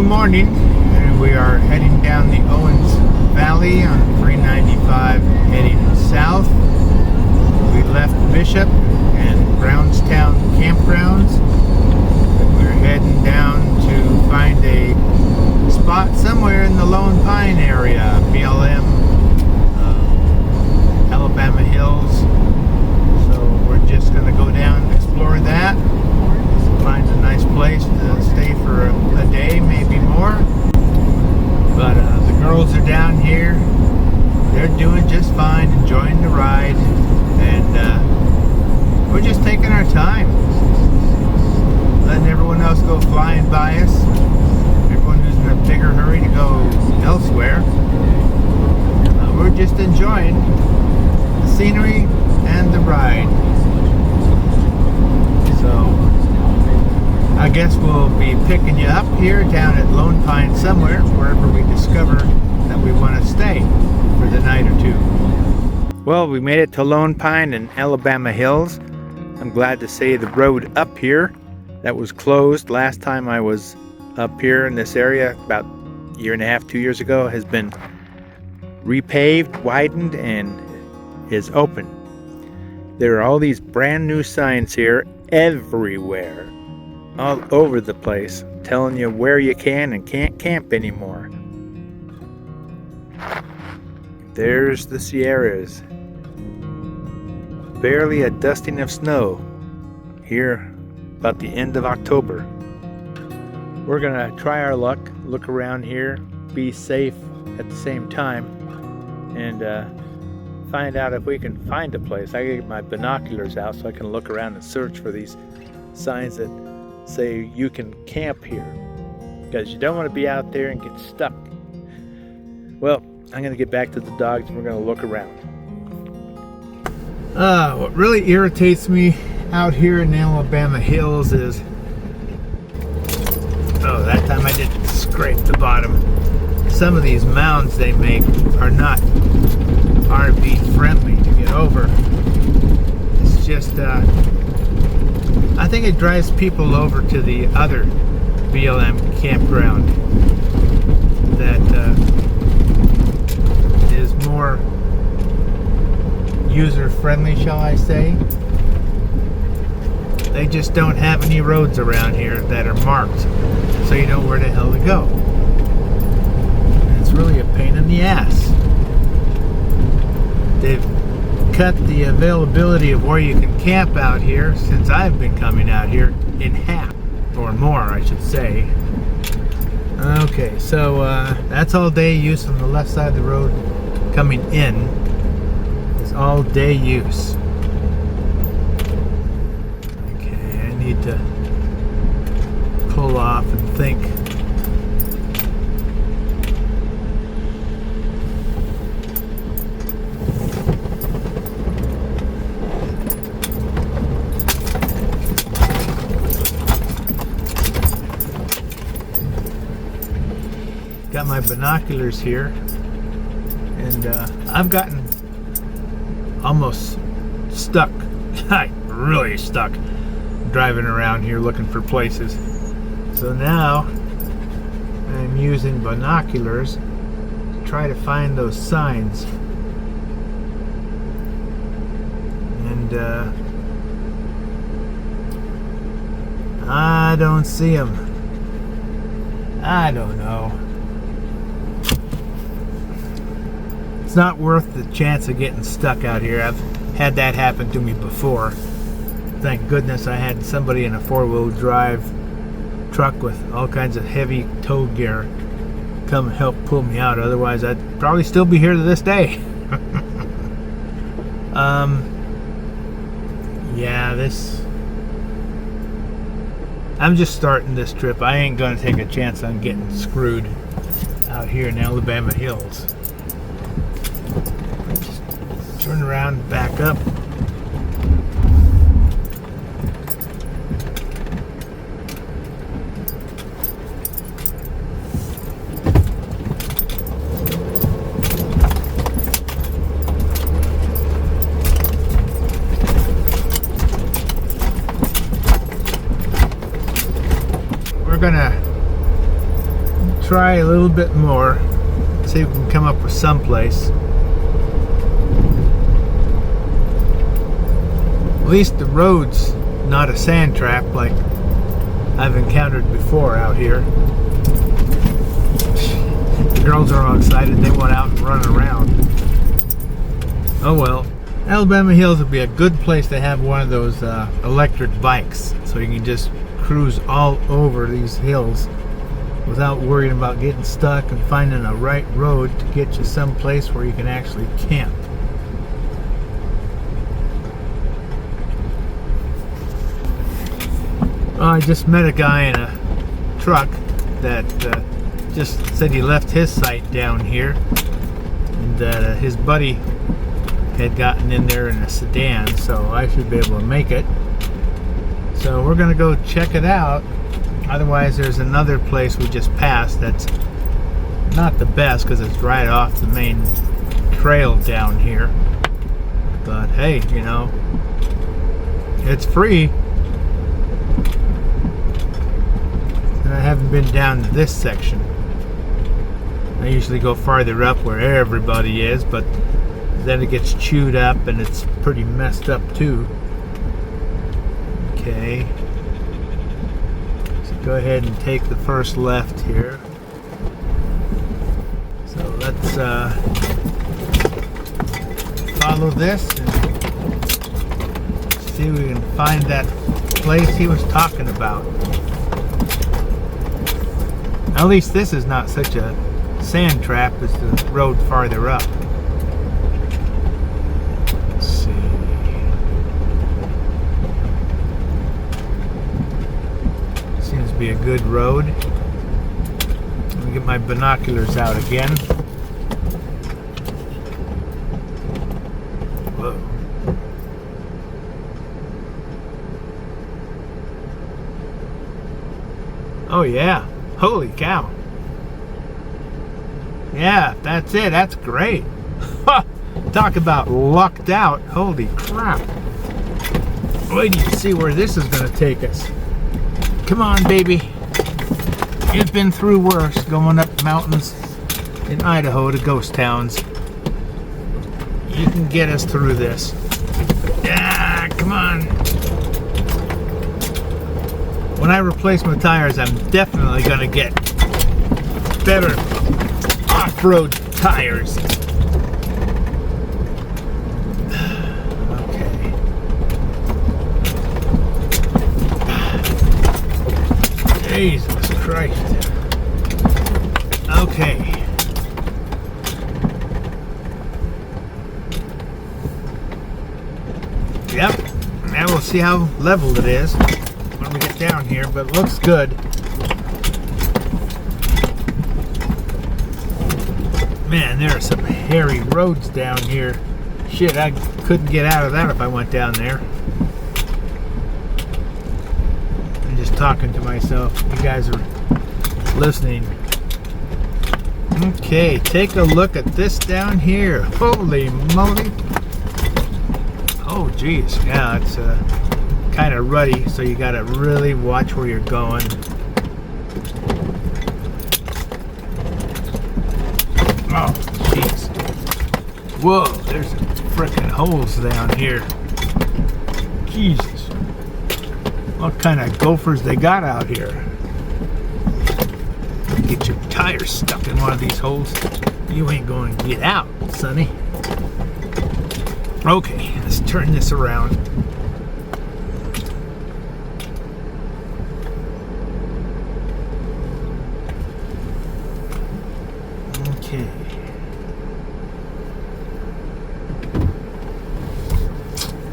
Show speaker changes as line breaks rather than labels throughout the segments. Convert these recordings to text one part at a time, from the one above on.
new morning, and we are heading down the Owens Valley on 395 heading south. We left Bishop and Brownstown campgrounds. We're heading down to find a spot somewhere in the Lone Pine area, BLM, Allabama Hills. So we're just going to go down and explore that. Find a nice place to stay for a day, maybe more. But the girls are down here. They're doing just fine, enjoying the ride, and we're just taking our time, letting everyone else go flying by us. Everyone who's in a bigger hurry to go elsewhere. We're just enjoying the scenery and the ride. So I guess we'll be picking you up here down at Lone Pine somewhere, wherever we discover that we want to stay for the night or two. Well, we made it to Lone Pine and Allabama Hills. I'm glad to say the road up here that was closed last time I was up here in this area about a year and a half, 2 years ago, has been repaved, widened, and is open. There are all these brand new signs here everywhere, all over the place, telling you where you can and can't camp anymore. There's the Sierras. Barely a dusting of snow here about the end of October. We're gonna try our luck, look around here, be safe at the same time, and find out if we can find a place. I gotta get my binoculars out so I can look around and search for these signs that say you can camp here, because you don't want to be out there and get stuck. Well, I'm going to get back to the dogs and we're going to look around. What really irritates me out here in the Allabama Hills is, that time I didn't scrape the bottom. Some of these mounds they make are not RV friendly to get over. It's just I think it drives people over to the other BLM campground that is more user-friendly, shall I say. They just don't have any roads around here that are marked, so you know where the hell to go. And it's really a pain in the ass. They've cut the availability of where you can camp out here since I've been coming out here in half, or more I should say. Okay, so that's all day use on the left side of the road coming in. It's all day use. Okay, I need to pull off and think. Got my binoculars here, and I've gotten almost stuck, really stuck, driving around here looking for places. So now I'm using binoculars to try to find those signs, and I don't see them. I don't know. It's not worth the chance of getting stuck out here. I've had that happen to me before. Thank goodness I had somebody in a four-wheel drive truck with all kinds of heavy tow gear come help pull me out. Otherwise I'd probably still be here to this day. I'm just starting this trip. I ain't gonna take a chance on getting screwed out here in Allabama Hills. Turn around, back up. We're gonna try a little bit more. See if we can come up with some place. At least the road's not a sand trap like I've encountered before out here. The girls are all excited. They want out and run around. Oh well. Allabama Hills would be a good place to have one of those electric bikes, so you can just cruise all over these hills without worrying about getting stuck and finding a right road to get you someplace where you can actually camp. I just met a guy in a truck that just said he left his site down here, and that his buddy had gotten in there in a sedan, so I should be able to make it. So we're gonna go check it out. Otherwise, there's another place we just passed that's not the best because it's right off the main trail down here. But hey, you know, it's free. And I haven't been down to this section. I usually go farther up where everybody is, but then it gets chewed up and it's pretty messed up too. Okay. So go ahead and take the first left here. So let's follow this and see if we can find that place he was talking about. At least this is not such a sand trap as the road farther up. Let's see. Seems to be a good road. Let me get my binoculars out again. Whoa. Oh yeah. Holy cow. Yeah, that's it. That's great. Talk about lucked out. Holy crap. Wait till you see where this is going to take us. Come on, baby. You've been through worse going up mountains in Idaho to ghost towns. You can get us through this. Yeah, come on. When I replace my tires, I'm definitely going to get better off-road tires. Okay. Jesus Christ. Okay. Yep. Now we'll see how level it is when we get down here, but it looks good. Man, there are some hairy roads down here. Shit, I couldn't get out of that if I went down there. I'm just talking to myself. You guys are listening. Okay, take a look at this down here. Holy moly. Oh, geez. Yeah, it's kind of ruddy, so you got to really watch where you're going. Oh, jeez. Whoa, there's frickin' holes down here. Jesus. What kind of gophers they got out here? Get your tires stuck in one of these holes. You ain't going to get out, sonny. Okay, let's turn this around. Okay.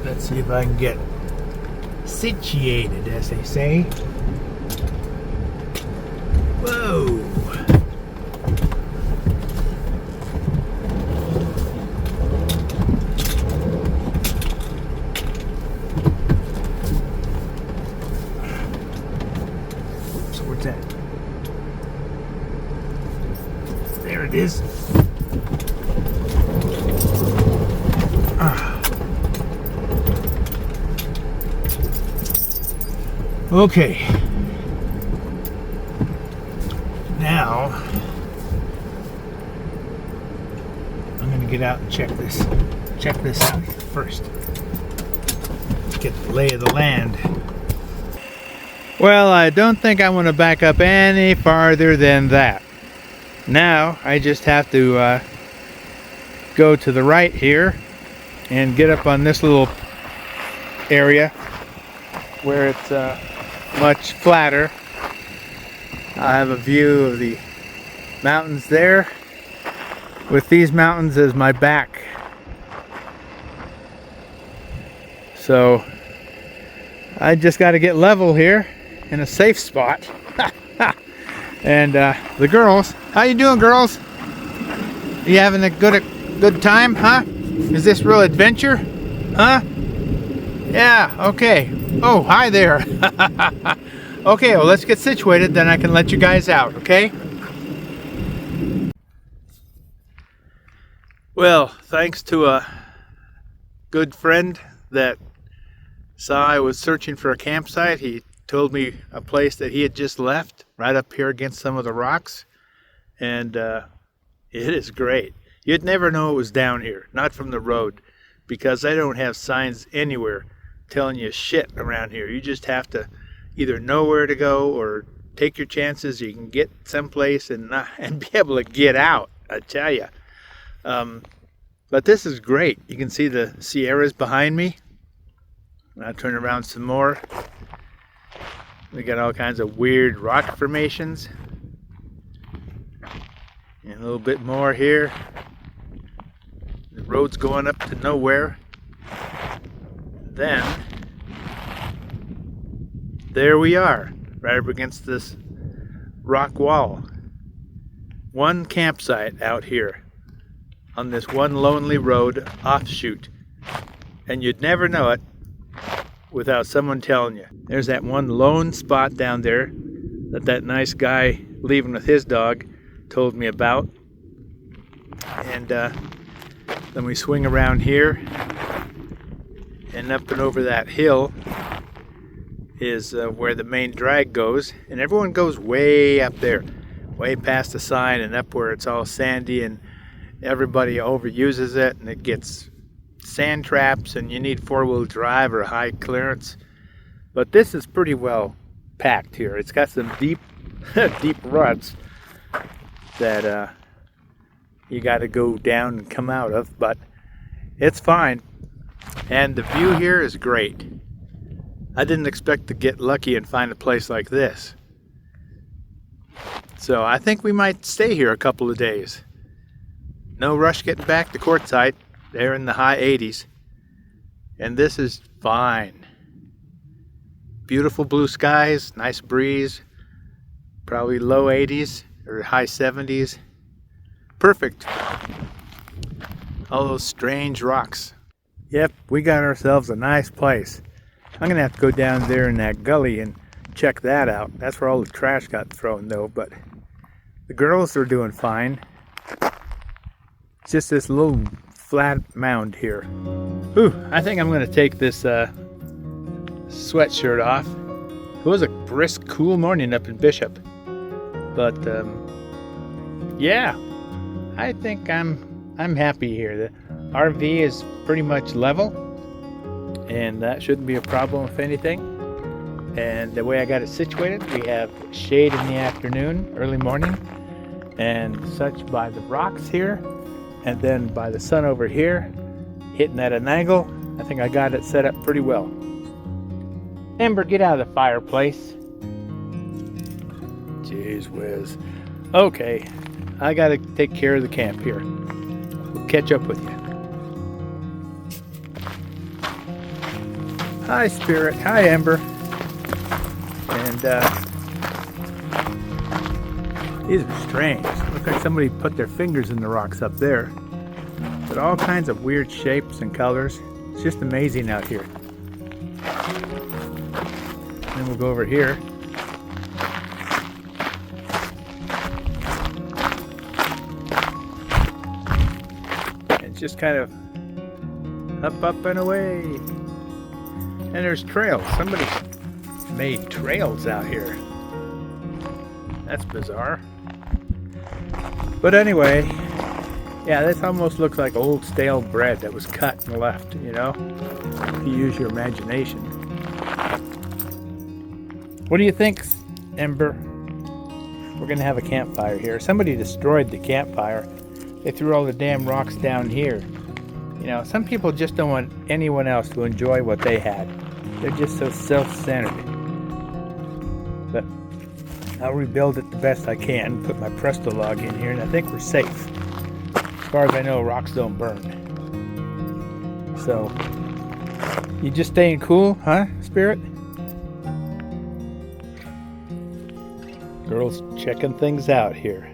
Let's see if I can get situated, as they say. Whoa. So where's that? There it is. Okay. Now, now I'm going to get out and check this out first. Get the lay of the land. Well, I don't think I want to back up any farther than that. Now I just have to go to the right here and get up on this little area where it's much flatter. I have a view of the mountains there with these mountains as my back. So I just got to get level here in a safe spot. And the girls, how you doing, girls? You having a good time, huh? Is this real adventure? Huh? Yeah, okay. Oh, hi there. Okay, well, let's get situated, then I can let you guys out, okay? Well, thanks to a good friend that saw I was searching for a campsite, he told me a place that he had just left right up here against some of the rocks, and it is great. You'd never know it was down here, not from the road, because I don't have signs anywhere telling you shit around here. You just have to either know where to go or take your chances. You can get someplace and be able to get out, I tell you. But this is great. You can see the Sierras behind me. I'll turn around some more. We got all kinds of weird rock formations. And a little bit more here. The road's going up to nowhere. Then, there we are, right up against this rock wall. One campsite out here on this one lonely road offshoot. And you'd never know it without someone telling you. There's that one lone spot down there that nice guy leaving with his dog told me about. And then we swing around here, and up and over that hill is where the main drag goes, and everyone goes way up there, way past the sign and up where it's all sandy, and everybody overuses it, and it gets sand traps, and you need four-wheel drive or high clearance. But this is pretty well packed here. It's got some deep deep ruts that you got to go down and come out of, but it's fine. And the view here is great. I didn't expect to get lucky and find a place like this. So I think we might stay here a couple of days. No rush getting back to Quartzsite. They're in the high 80s. And this is fine. Beautiful blue skies, nice breeze, probably low 80s or high 70s. Perfect. All those strange rocks. Yep, we got ourselves a nice place. I'm going to have to go down there in that gully and check that out. That's where all the trash got thrown though, but the girls are doing fine. It's just this little flat mound here. Ooh, I think I'm going to take this sweatshirt off. It was a brisk, cool morning up in Bishop. But yeah, I think I'm happy here. The RV is pretty much level, and that shouldn't be a problem if anything. And the way I got it situated, we have shade in the afternoon, early morning, and such by the rocks here, and then by the sun over here, hitting at an angle. I think I got it set up pretty well. Ember, get out of the fireplace. Jeez whiz. Okay, I gotta take care of the camp here. We'll catch up with you. Hi, Spirit. Hi, Ember. And these are strange. Look like somebody put their fingers in the rocks up there. But all kinds of weird shapes and colors. It's just amazing out here. Then we'll go over here. And just kind of up and away. And there's trails. Somebody made trails out here. That's bizarre. But anyway, yeah, this almost looks like old stale bread that was cut and left, you know, if you use your imagination. What do you think, Ember? We're gonna have a campfire here. Somebody destroyed the campfire. They threw all the damn rocks down here. You know, some people just don't want anyone else to enjoy what they had. They're just so self-centered. But I'll rebuild it the best I can, put my Presto log in here, and I think we're safe. As far as I know, rocks don't burn. So, you just staying cool, huh, Spirit? Girls checking things out here.